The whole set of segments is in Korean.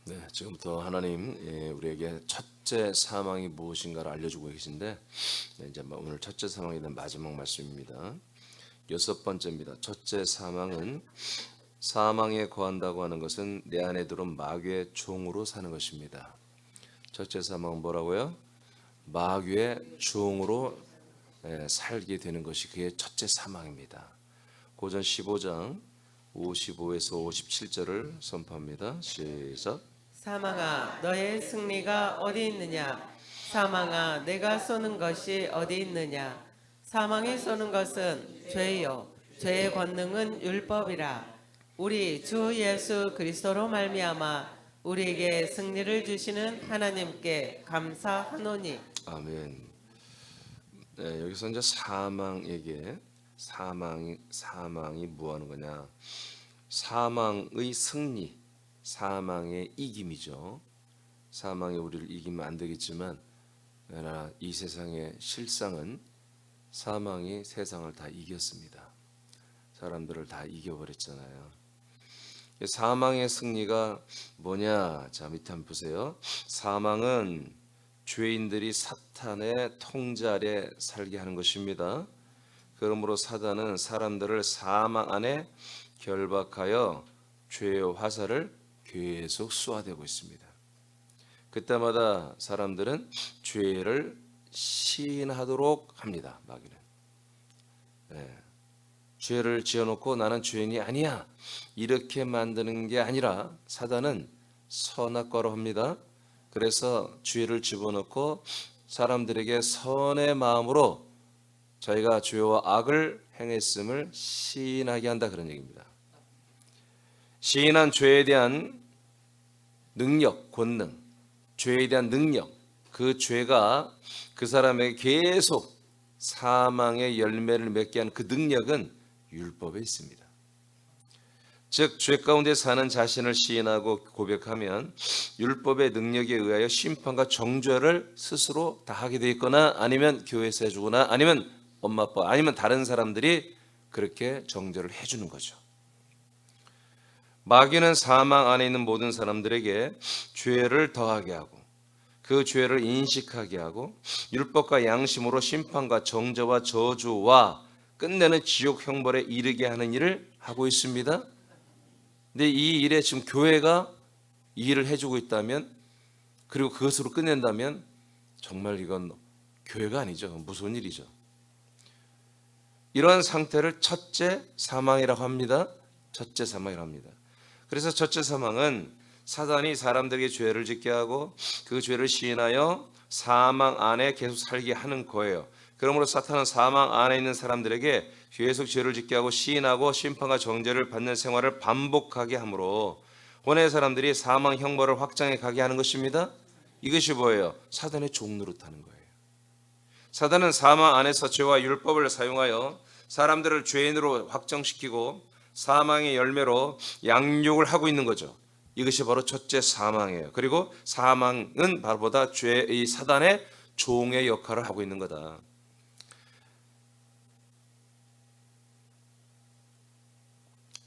네, 지금부터 하나님 우리에게 첫째 사망이 무엇인가를 알려주고 계신데, 이제 오늘 첫째 사망에 대한 마지막 말씀입니다. 여섯 번째입니다. 첫째 사망은 사망에 거한다고 하는 것은 내 안에 들어온 마귀의 종으로 사는 것입니다. 첫째 사망은 뭐라고요? 마귀의 종으로 살게 되는 것이 그의 첫째 사망입니다. 고전 15장 55에서 57절을 선포합니다. 시작. 사망아, 너의 승리가 어디 있느냐? 사망아, 내가 쏘는 것이 어디 있느냐? 사망이 쏘는 것은 죄요, 죄의 권능은 율법이라. 우리 주 예수 그리스도로 말미암아 우리에게 승리를 주시는 하나님께 감사하노니. 아멘. 네, 여기서 이제 사망이 뭐 하는 거냐? 사망의 승리, 사망의 이김이죠. 사망이 우리를 이기면 안 되겠지만, 그러나 이 세상의 실상은 사망이 세상을 다 이겼습니다. 사람들을 다 이겨버렸잖아요. 사망의 승리가 뭐냐? 자, 밑에 한번 보세요. 사망은 죄인들이 사탄의 통제 아래 살게 하는 것입니다. 그러므로 사단은 사람들을 사망 안에 결박하여 죄의 화살을 계속 쏘아대고 있습니다. 그때마다 사람들은 죄를 시인하도록 합니다. 마귀는 죄를 지어놓고 나는 죄인이 아니야 이렇게 만드는 게 아니라 사단은 선악과로 합니다. 그래서 죄를 집어넣고 사람들에게 선의 마음으로 저희가 죄와 악을 행했음을 시인하게 한다, 그런 얘기입니다. 시인한 죄에 대한 능력, 권능, 죄에 대한 능력, 그 죄가 그 사람에게 계속 사망의 열매를 맺게 하는 그 능력은 율법에 있습니다. 즉, 죄 가운데 사는 자신을 시인하고 고백하면 율법의 능력에 의하여 심판과 정죄를 스스로 다 하게 돼 있거나, 아니면 교회에서 해주거나, 아니면 엄마 아빠, 아니면 다른 사람들이 그렇게 정죄를 해주는 거죠. 마귀는 사망 안에 있는 모든 사람들에게 죄를 더하게 하고 그 죄를 인식하게 하고 율법과 양심으로 심판과 정죄와 저주와 끝내는 지옥 형벌에 이르게 하는 일을 하고 있습니다. 근데 이 일에 지금 교회가 이 일을 해주고 있다면, 그리고 그것으로 끝낸다면 정말 이건 교회가 아니죠. 무서운 일이죠. 이러한 상태를 첫째 사망이라고 합니다. 첫째 사망이라고 합니다. 그래서 첫째 사망은 사단이 사람들에게 죄를 짓게 하고 그 죄를 시인하여 사망 안에 계속 살게 하는 거예요. 그러므로 사탄은 사망 안에 있는 사람들에게 계속 죄를 짓게 하고 시인하고 심판과 정죄를 받는 생활을 반복하게 하므로 혼의 사람들이 사망 형벌을 확장해 가게 하는 것입니다. 이것이 뭐예요? 사단의 종 노릇하는 거예요. 사단은 사망 안에서 죄와 율법을 사용하여 사람들을 죄인으로 확정시키고 사망의 열매로 양육을 하고 있는 거죠. 이것이 바로 첫째 사망이에요. 그리고 사망은 바로보다 죄의 사단의 종의 역할을 하고 있는 거다.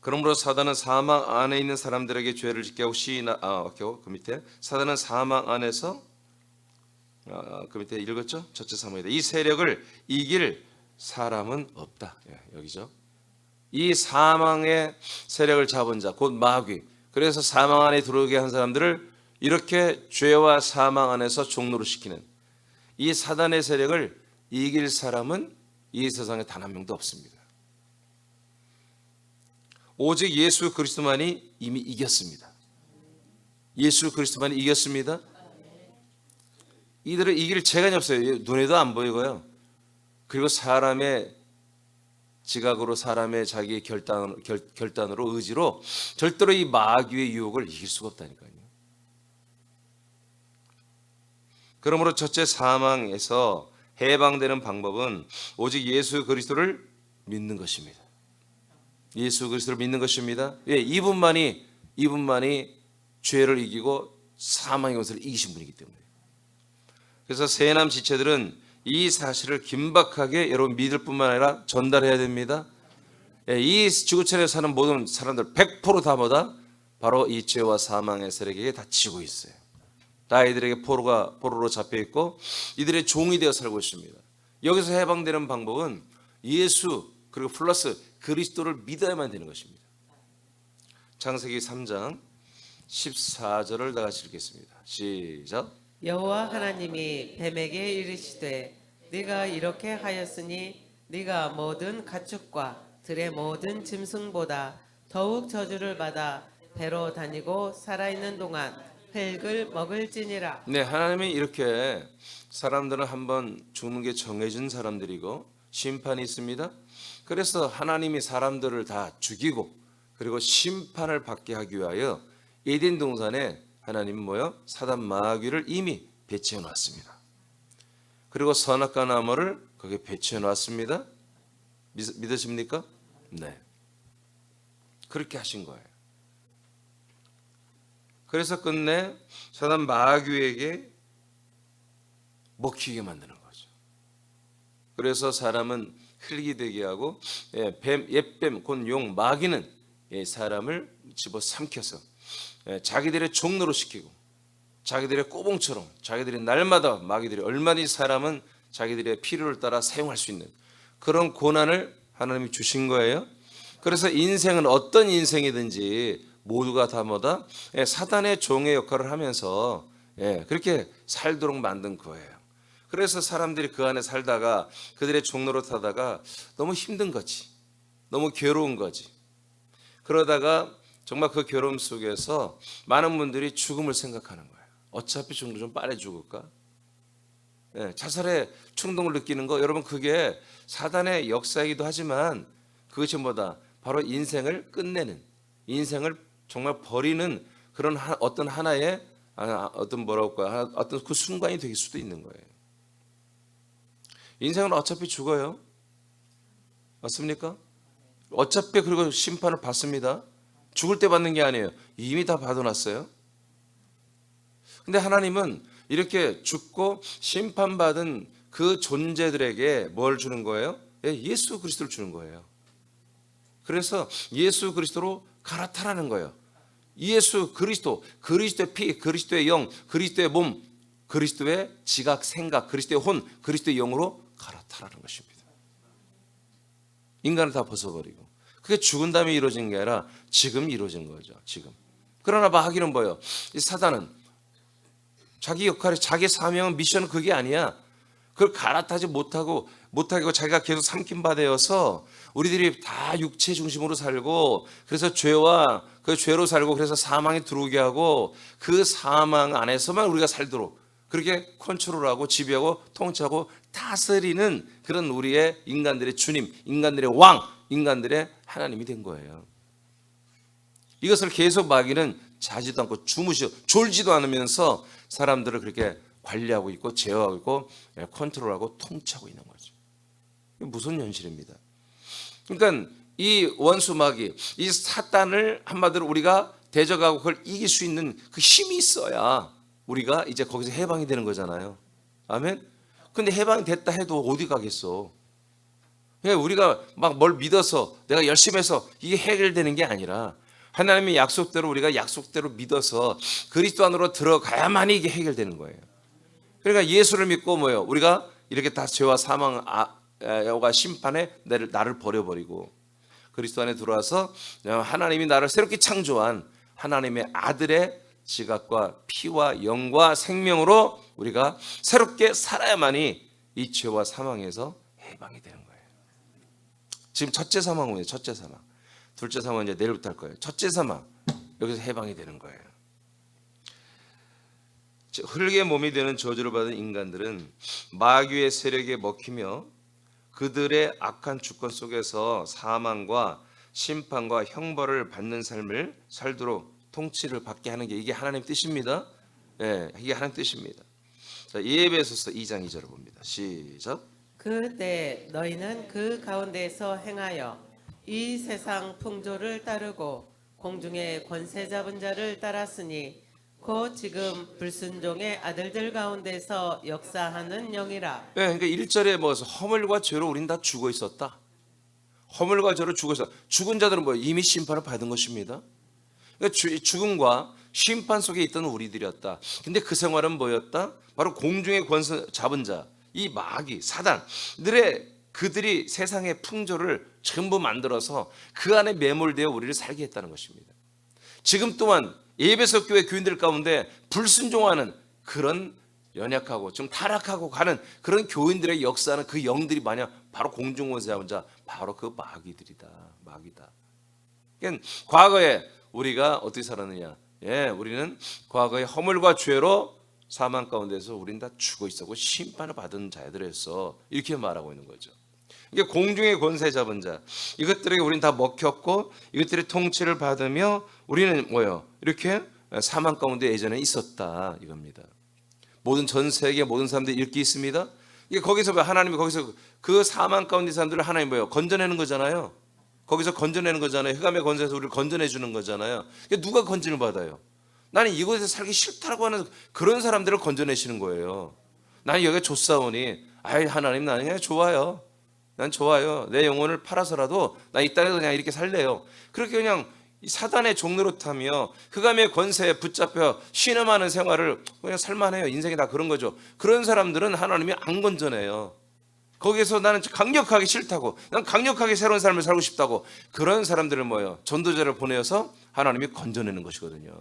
그러므로 사단은 사망 안에 있는 사람들에게 죄를 짓게 하고 그 밑에 사단은 사망 안에서 그 밑에 읽었죠? 첫째 사망이다. 이 세력을 이길 사람은 없다. 여기죠. 이 사망의 세력을 잡은 자, 곧 마귀. 그래서 사망 안에 들어오게 한 사람들을 이렇게 죄와 사망 안에서 종로로 시키는 이 사단의 세력을 이길 사람은 이 세상에 단 한 명도 없습니다. 오직 예수 그리스도만이 이미 이겼습니다. 예수 그리스도만이 이겼습니다. 이들을 이길 재간이 없어요. 눈에도 안 보이고요. 그리고 사람의 지각으로, 사람의 자기의 결단으로, 의지로 절대로 이 마귀의 유혹을 이길 수가 없다니까요. 그러므로 첫째 사망에서 해방되는 방법은 오직 예수 그리스도를 믿는 것입니다. 예수 그리스도를 믿는 것입니다. 이분만이 죄를 이기고 사망의 것을 이기신 분이기 때문에. 그래서 새남 지체들은 이 사실을 긴박하게 여러분 믿을 뿐만 아니라 전달해야 됩니다. 이 지구촌에 사는 모든 사람들 100% 다 뭐다? 바로 이 죄와 사망의 세력에게 다 지고 있어요. 다 이들에게 포로로 잡혀 있고 이들의 종이 되어 살고 있습니다. 여기서 해방되는 방법은 예수 그리고 플러스 그리스도를 믿어야만 되는 것입니다. 창세기 3장 14절을 다 같이 읽겠습니다. 시작. 여호와 하나님이 뱀에게 이르시되 네가 이렇게 하였으니 네가 모든 가축과 들의 모든 짐승보다 더욱 저주를 받아 배로 다니고 살아있는 동안 흙을 먹을지니라. 네, 하나님이 이렇게 사람들은 한번 죽는 게 정해진 사람들이고 심판이 있습니다. 그래서 하나님이 사람들을 다 죽이고 그리고 심판을 받게 하기 위하여 에덴 동산에 하나님은 뭐요? 사단 마귀를 이미 배치해 놨습니다. 그리고 선악과 나무를 거기에 배치해 놨습니다. 믿으십니까? 네. 그렇게 하신 거예요. 그래서 끝내 사단 마귀에게 먹히게 만드는 거죠. 그래서 사람은 흙이 되게 하고 옛뱀 곧 용 마귀는 사람을 집어삼켜서 자기들의 종로로 시키고 자기들의 꼬봉처럼 자기들이 날마다 마귀들이 얼마나 사람은 자기들의 필요를 따라 사용할 수 있는 그런 고난을 하나님이 주신 거예요. 그래서 인생은 어떤 인생이든지 모두가 다 뭐다? 사단의 종의 역할을 하면서 그렇게 살도록 만든 거예요. 그래서 사람들이 그 안에 살다가 그들의 종로로 타다가 너무 힘든 거지. 너무 괴로운 거지. 그러다가 정말 그 괴로움 속에서 많은 분들이 죽음을 생각하는 거예요. 어차피 좀 빨리 죽을까? 자살의 충동을 느끼는 거 여러분 그게 사단의 역사이기도 하지만 그것이 뭐다? 바로 인생을 끝내는 인생을 정말 버리는 그런 어떤 하나의 어떤 뭐라고 할까? 어떤 그 순간이 될 수도 있는 거예요. 인생은 어차피 죽어요. 맞습니까? 어차피 그리고 심판을 받습니다. 죽을 때 받는 게 아니에요. 이미 다 받아놨어요. 근데 하나님은 이렇게 죽고 심판받은 그 존재들에게 뭘 주는 거예요? 예수 그리스도를 주는 거예요. 그래서 예수 그리스도로 갈아타라는 거예요. 예수 그리스도, 그리스도의 피, 그리스도의 영, 그리스도의 몸, 그리스도의 지각, 생각, 그리스도의 혼, 그리스도의 영으로 갈아타라는 것입니다. 인간을 다 벗어버리고 그게 죽은 다음에 이루어진 게 아니라 지금 이루어진 거죠. 지금. 그러나 마귀는 뭐예요? 이 사단은 자기 역할이 자기 사명은 미션은 그게 아니야. 그걸 갈아타지 못하고 자기가 계속 삼킴받아여서 우리들이 다 육체 중심으로 살고 그래서 죄와 그 죄로 살고 그래서 사망에 들어오게 하고 그 사망 안에서만 우리가 살도록 그렇게 컨트롤하고 지배하고 통치하고 다스리는 그런 우리의 인간들의 주님, 인간들의 왕, 인간들의 하나님이 된 거예요. 이것을 계속 마귀는 자지도 않고 졸지도 않으면서 사람들을 그렇게 관리하고 있고 제어하고 있고 컨트롤하고 통치하고 있는 거죠. 이게 무슨 현실입니다. 그러니까 이 원수 마귀, 이 사단을 한마디로 우리가 대적하고 그걸 이길 수 있는 그 힘이 있어야 우리가 이제 거기서 해방이 되는 거잖아요. 아멘. 근데 해방이 됐다 해도 어디 가겠어? 그러니까 우리가 막 뭘 믿어서 내가 열심히 해서 이게 해결되는 게 아니라 하나님의 약속대로 우리가 약속대로 믿어서 그리스도 안으로 들어가야만이 이게 해결되는 거예요. 그러니까 예수를 믿고 뭐예요? 우리가 이렇게 다 죄와 사망과 심판에 나를 버려버리고 그리스도 안에 들어와서 하나님이 나를 새롭게 창조한 하나님의 아들의 지각과 피와 영과 생명으로 우리가 새롭게 살아야만이 이 죄와 사망에서 해방이 되는 거예요. 지금 첫째 사망이에요. 첫째 사망. 둘째 사망은 이제 내일부터 할 거예요. 첫째 사망 여기서 해방이 되는 거예요. 흙의 몸이 되는 저주를 받은 인간들은 마귀의 세력에 먹히며 그들의 악한 주권 속에서 사망과 심판과 형벌을 받는 삶을 살도록 통치를 받게 하는 게 이게 하나님 뜻입니다. 이게 하나님 뜻입니다. 자, 에베소서 2장 2절을 봅니다. 시작. 그때 너희는 그 가운데에서 행하여 이 세상 풍조를 따르고 공중의 권세 잡은 자를 따랐으니 곧 지금 불순종의 아들들 가운데서 역사하는 영이라. 그러니까 1절에 뭐서 허물과 죄로 우린 다 죽어 있었다. 허물과 죄로 죽어 있었다. 죽은 자들은 뭐 이미 심판을 받은 것입니다. 그러니까 죽음과 심판 속에 있던 우리들이었다. 근데 그 생활은 뭐였다? 바로 공중의 권세 잡은 자, 이 마귀, 사단들의 그들이 세상의 풍조를 전부 만들어서 그 안에 매몰되어 우리를 살게 했다는 것입니다. 지금 또한 에베소 교회 교인들 가운데 불순종하는 그런 연약하고 좀 타락하고 가는 그런 교인들의 역사는 그 영들이 만약 바로 공중권세 잡은 자, 바로 그 마귀들이다. 마귀다. 그러니까 과거에 우리가 어떻게 살았느냐? 우리는 과거의 허물과 죄로 사망 가운데서 우린 다 죽어 있었고 심판을 받은 자들이었어. 이렇게 말하고 있는 거죠. 이게 공중의 권세 잡은 자, 이것들에게 우리는 다 먹혔고 이것들의 통치를 받으며 우리는 뭐요? 이렇게 사망 가운데 예전에 있었다 이겁니다. 모든 전 세계 모든 사람들이 읽기 있습니다. 이게 거기서 하나님이 거기서 그 사망 가운데 사람들을 하나님 뭐요? 건져내는 거잖아요. 거기서 건져내는 거잖아요. 흑암의 권세에서 우리를 건져내 주는 거잖아요. 누가 건진을 받아요? 나는 이곳에서 살기 싫다고 하는 그런 사람들을 건져내시는 거예요. 나는 여기가 좋사오니 아이 하나님 나는 그냥 좋아요. 난 좋아요. 내 영혼을 팔아서라도 나 이 땅에서 그냥 이렇게 살래요. 그렇게 그냥 사단의 종로로 타며 흑암의 권세에 붙잡혀 신음하는 생활을 그냥 살만해요. 인생이 다 그런 거죠. 그런 사람들은 하나님이 안 건져내요. 거기에서 나는 강력하게 싫다고, 난 강력하게 새로운 삶을 살고 싶다고, 그런 사람들을 뭐예요? 전도자를 보내서 하나님이 건져내는 것이거든요.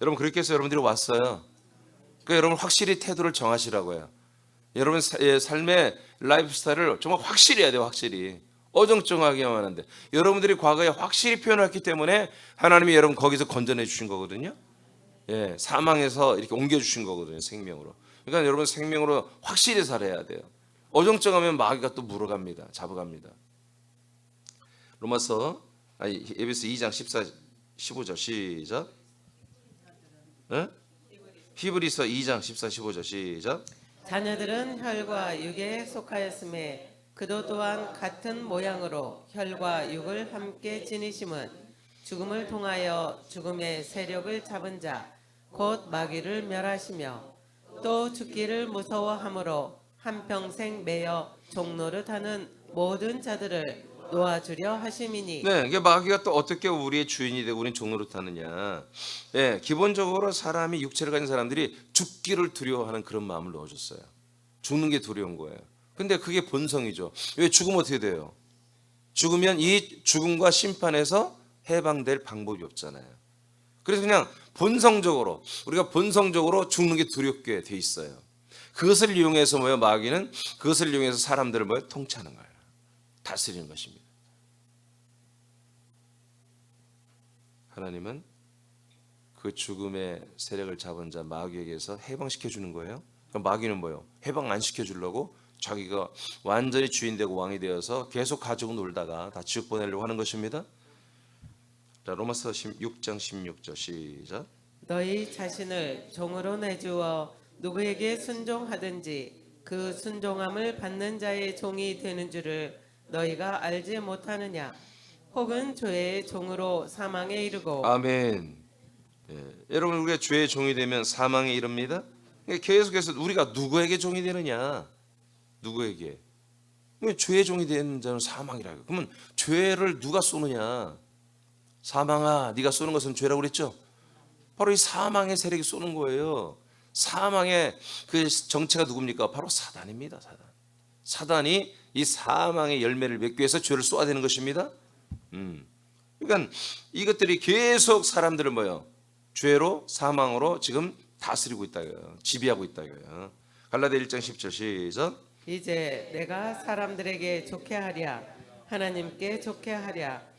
여러분 그렇게 해서 여러분들이 왔어요. 그러니까 여러분 확실히 태도를 정하시라고요. 여러분 삶의 라이프 스타일을 정말 확실히 해야 돼요. 확실히 어정쩡하게만 하는데 여러분들이 과거에 확실히 표현했기 때문에 하나님이 여러분 거기서 건져내 주신 거거든요. 사망에서 이렇게 옮겨 주신 거거든요. 생명으로. 그러니까 여러분 생명으로 확실히 살아야 돼요. 어정쩡하면 마귀가 또 물어갑니다. 잡아갑니다. 에베소 2장 14, 15절 시작. 히브리서 2장 14, 15절 시작. 자녀들은 혈과 육에 속하였음에 그도 또한 같은 모양으로 혈과 육을 함께 지니심은 죽음을 통하여 죽음의 세력을 잡은 자 곧 마귀를 멸하시며 또 죽기를 무서워함으로 한평생 매여 종노릇하는 모든 자들을 놓아주려 하심이니. 이게 마귀가 또 어떻게 우리의 주인이 되고 우리는 종노릇 하느냐. 기본적으로 사람이 육체를 가진 사람들이 죽기를 두려워하는 그런 마음을 넣어줬어요. 죽는 게 두려운 거예요. 근데 그게 본성이죠. 왜 죽으면 어떻게 돼요? 죽으면 이 죽음과 심판에서 해방될 방법이 없잖아요. 그래서 그냥 본성적으로 우리가 본성적으로 죽는 게 두렵게 돼 있어요. 그것을 이용해서 뭐예요? 마귀는 그것을 이용해서 사람들을 뭐예요? 통치하는 거예요. 다스리는 것입니다. 하나님은 그 죽음의 세력을 잡은 자 마귀에게서 해방시켜 주는 거예요. 그럼 마귀는 뭐예요? 해방 안 시켜 주려고 자기가 완전히 주인 되고 왕이 되어서 계속 가지고 놀다가 다 지옥 보내려고 하는 것입니다. 자, 로마서 6장 16절 시작. 너희 자신을 종으로 내주어 누구에게 순종하든지 그 순종함을 받는 자의 종이 되는 줄을 너희가 알지 못하느냐. 혹은 죄의 종으로 사망에 이르고. 아멘. 여러분 우리가 죄의 종이 되면 사망에 이릅니다. 계속해서 우리가 누구에게 종이 되느냐? 누구에게? 죄의 종이 되는 자는 사망이라고. 그러면 죄를 누가 쏘느냐? 사망아, 네가 쏘는 것은 죄라고 그랬죠? 바로 이 사망의 세력이 쏘는 거예요. 사망의 그 정체가 누굽니까? 바로 사단입니다. 사단이 이 사망의 열매를 맺기 위해서 죄를 쏘아대는 것입니다. 그러니까 이것들이 계속 사람들을 뭐요? 죄로 사망으로 지금 다스리고 있다고요. 지배하고 있다고요. 갈라디아 1장 10절 시작. 이제 내가 사람들에게 좋게 하랴 하나님께 좋게 하랴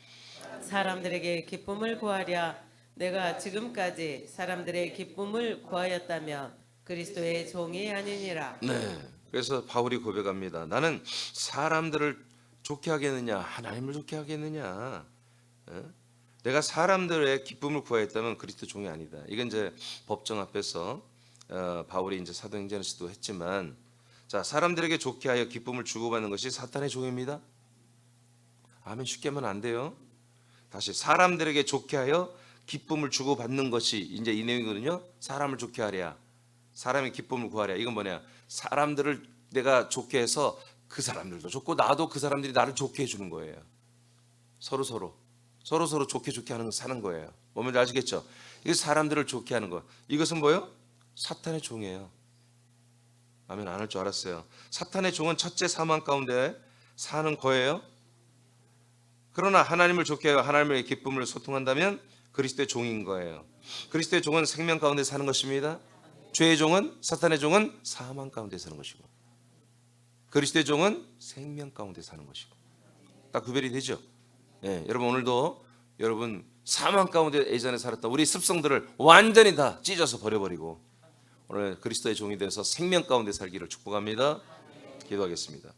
사람들에게 기쁨을 구하랴. 내가 지금까지 사람들의 기쁨을 구하였다면 그리스도의 종이 아니니라. 그래서 바울이 고백합니다. 나는 사람들을 좋게 하겠느냐 하나님을 좋게 하겠느냐. 내가 사람들의 기쁨을 구하였다면 그리스도 종이 아니다. 이건 이제 법정 앞에서 바울이 이제 사도행전에서도 했지만, 자, 사람들에게 좋게 하여 기쁨을 주고받는 것이 사탄의 종입니다. 아멘. 쉽게 하면 안 돼요. 다시 사람들에게 좋게 하여 기쁨을 주고받는 것이 이제 이 내용이거든요. 사람을 좋게 하랴, 사람의 기쁨을 구하랴. 이건 뭐냐? 사람들을 내가 좋게 해서 그 사람들도 좋고 나도 그 사람들이 나를 좋게 해주는 거예요. 서로 서로 좋게 하는 사는 거예요. 뭔지 아시겠죠? 이게 사람들을 좋게 하는 거. 이것은 뭐예요? 사탄의 종이에요. 아멘. 안 할 줄 알았어요. 사탄의 종은 첫째 사망 가운데 사는 거예요. 그러나 하나님을 좋게 하고 하나님의 기쁨을 소통한다면 그리스도의 종인 거예요. 그리스도의 종은 생명 가운데 사는 것입니다. 죄의 종은, 사탄의 종은 사망 가운데 사는 것이고, 그리스도의 종은 생명 가운데 사는 것이고. 딱 구별이 되죠? 예, 여러분 오늘도 여러분 사망 가운데 예전에 살았던 우리 습성들을 완전히 다 찢어서 버려버리고 오늘 그리스도의 종이 돼서 생명 가운데 살기를 축복합니다. 기도하겠습니다.